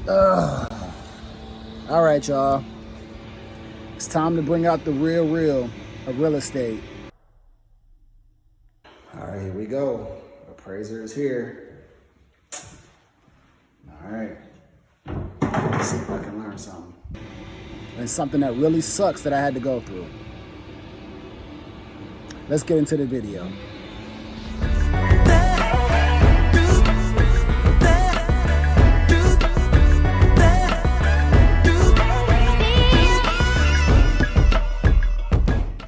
All right, y'all. It's time to bring out the real of real estate. All right, here we go. Appraiser is here. All right. Let's see if I can learn something. And something that really sucks that I had to go through. Let's get into the video.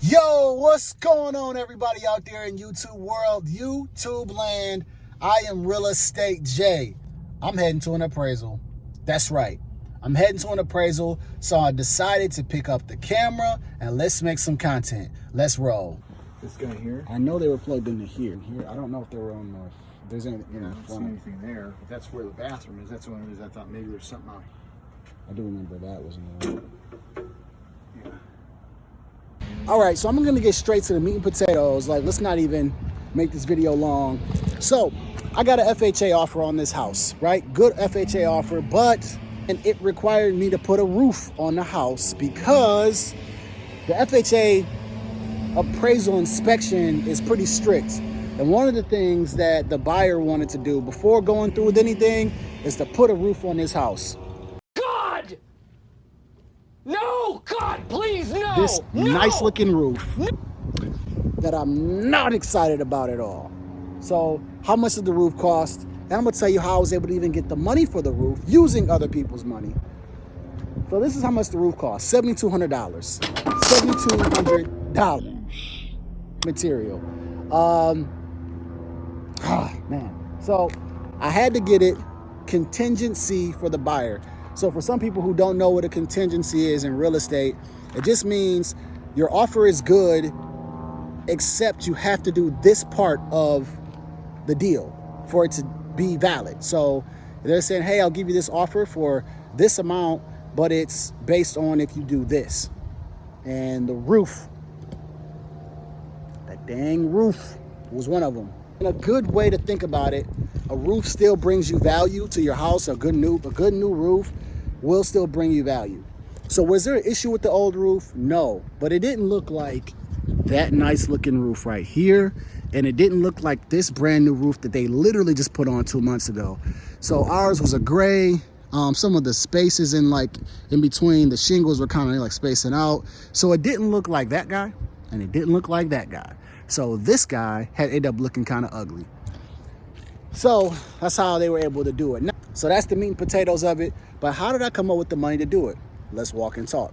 Yo, what's going on, everybody out there in YouTube world, YouTube land? I am Real Estate Jay. I'm heading to an appraisal. That's right. I'm heading to an appraisal, so I decided to pick up the camera and let's make some content. Let's roll. This guy here? I know they were plugged into here. I don't know if they were on the, if there's any, I don't see anything there. But that's where the bathroom is. That's the one I thought maybe there's something out. I do remember that was in there. Yeah. All right, so I'm gonna get straight to the meat and potatoes. Like, let's not even make this video long. So, I got an FHA offer on this house, right? Good FHA offer, but it required me to put a roof on the house because the FHA appraisal inspection is pretty strict. And one of the things that the buyer wanted to do before going through with anything is to put a roof on his house. God! No! God, please, no! This no! nice looking roof that I'm not excited about at all. So how much did the roof cost? And I'm gonna tell you how I was able to even get the money for the roof using other people's money. So this is how much the roof cost, $7,200. $7,200 material. Man. So I had to get it contingency for the buyer. So for some people who don't know what a contingency is in real estate, it just means your offer is good, except you have to do this part of the deal for it to be valid. So they're saying, hey, I'll give you this offer for this amount, but it's based on if you do this. And the roof, that dang roof was one of them. And a good way to think about it, a roof still brings you value to your house. A good new roof will still bring you value. So was there an issue with the old roof? No, but it didn't look like that nice looking roof right here. And it didn't look like this brand new roof that they literally just put on 2 months ago. So ours was a gray. Some of the spaces in between the shingles were kind of like spacing out. So it didn't look like that guy and it didn't look like that guy. So this guy had ended up looking kind of ugly. So that's how they were able to do it. So that's the meat and potatoes of it. But how did I come up with the money to do it? Let's walk and talk.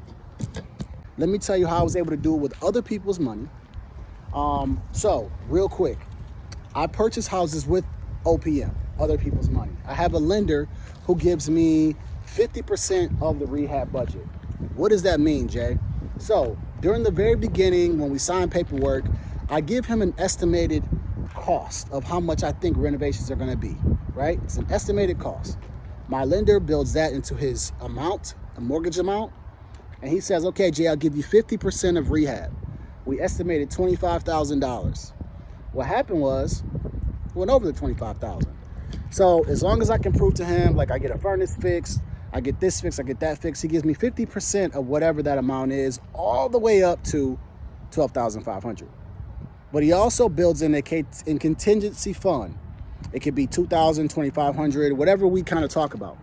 Let me tell you how I was able to do it with other people's money. So real quick, I purchase houses with OPM, other people's money. I have a lender who gives me 50% of the rehab budget. What does that mean, Jay? So during the very beginning, when we sign paperwork, I give him an estimated cost of how much I think renovations are gonna be, right? It's an estimated cost. My lender builds that into his amount, a mortgage amount, and he says, okay, Jay, I'll give you 50% of rehab. We estimated $25,000. What happened was, went over the $25,000. So as long as I can prove to him, like I get a furnace fixed, I get this fixed, I get that fixed, he gives me 50% of whatever that amount is, all the way up to $12,500. But he also builds in a contingency fund. It could be $2,000, $2,500, whatever we kind of talk about.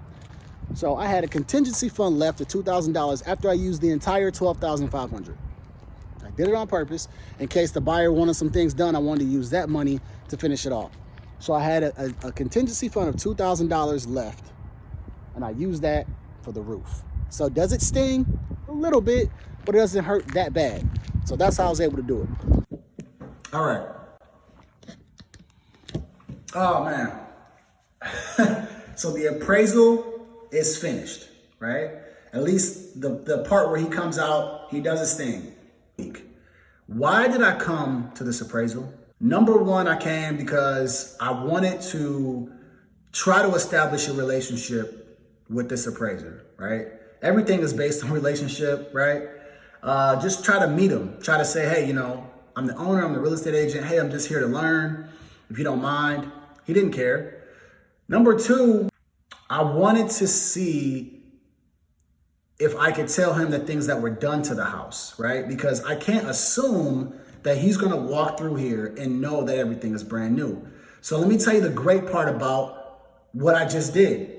So I had a contingency fund left of $2,000 after I used the entire $12,500. I did it on purpose in case the buyer wanted some things done. I wanted to use that money to finish it off. So I had a contingency fund of $2,000 left, and I used that for the roof. So does it sting? A little bit, but it doesn't hurt that bad. So that's how I was able to do it. All right. Oh man. So the appraisal is finished, right? At least the part where he comes out, he does his thing. Why did I come to this appraisal? Number one, I came because I wanted to try to establish a relationship with this appraiser, right? Everything is based on relationship, right? Just try to meet him. Try to say, hey, you know, I'm the owner, I'm the real estate agent. Hey, I'm just here to learn. If you don't mind. He didn't care. Number two, I wanted to see if I could tell him the things that were done to the house, right? Because I can't assume that he's gonna walk through here and know that everything is brand new. So let me tell you the great part about what I just did.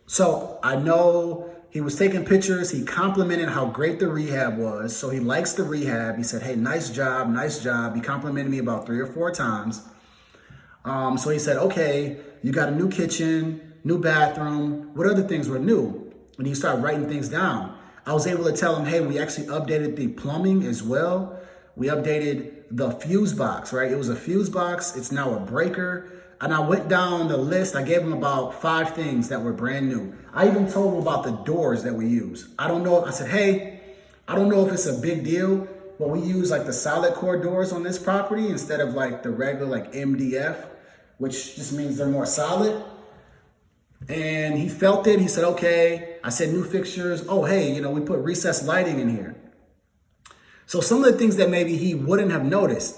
So I know he was taking pictures. He complimented how great the rehab was. So he likes the rehab. He said, hey, nice job, nice job. He complimented me about 3 or 4 times. So he said, okay, you got a new kitchen, new bathroom. What other things were new? And he started writing things down. I was able to tell him, hey, we actually updated the plumbing as well. We updated the fuse box, right? It was a fuse box. It's now a breaker. And I went down the list. I gave him about 5 things that were brand new. I even told him about the doors that we use. I don't know. I said, hey, I don't know if it's a big deal, but we use like the solid core doors on this property instead of like the regular like MDF, which just means they're more solid. And he felt it. He said, okay. I said, new fixtures. Oh, hey, we put recessed lighting in here. So some of the things that maybe he wouldn't have noticed,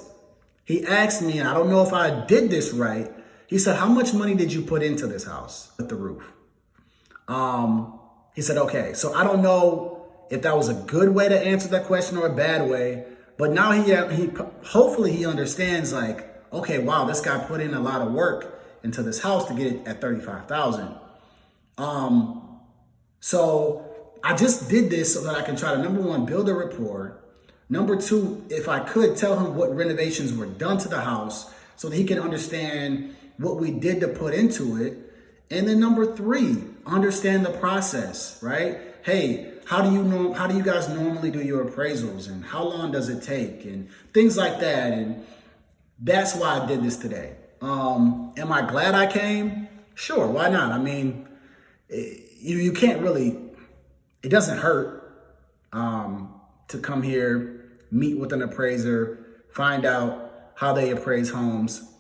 he asked me, and I don't know if I did this right. He said, how much money did you put into this house with the roof? He said, okay, so I don't know if that was a good way to answer that question or a bad way, but now he hopefully he understands like, okay, wow, this guy put in a lot of work into this house to get it at $35,000. So I just did this so that I can try to, number one, build a rapport. Number two, if I could tell him what renovations were done to the house so that he can understand what we did to put into it. And then number 3, understand the process, right? Hey, how do you guys normally do your appraisals, and how long does it take, and things like that. And that's why I did this today. Am I glad I came? Sure, why not? I mean, you can't really, it doesn't hurt to come here, meet with an appraiser, find out how they appraise homes.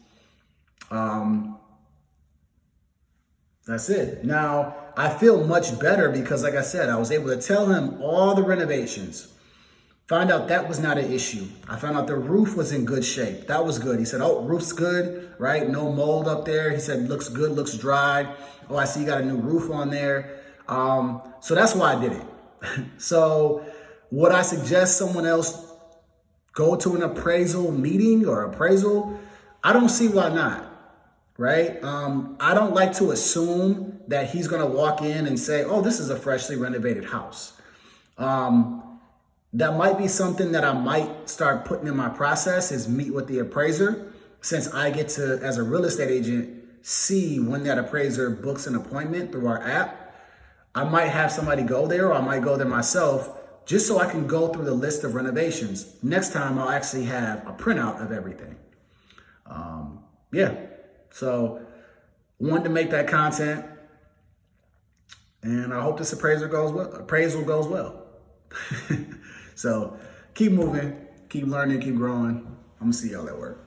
That's it. Now, I feel much better because, like I said, I was able to tell him all the renovations. Find out that was not an issue. I found out the roof was in good shape. That was good. He said, oh, roof's good, right? No mold up there. He said, looks good, looks dry. Oh, I see you got a new roof on there. So that's why I did it. So would I suggest someone else go to an appraisal meeting or appraisal? I don't see why not, right? I don't like to assume that he's going to walk in and say, oh, this is a freshly renovated house. That might be something that I might start putting in my process is meet with the appraiser, since I get to, as a real estate agent, see when that appraiser books an appointment through our app. I might have somebody go there, or I might go there myself, just so I can go through the list of renovations. Next time I'll actually have a printout of everything. Yeah, so wanted to make that content, and I hope this appraisal goes well. So keep moving, keep learning, keep growing. I'm gonna see y'all at work.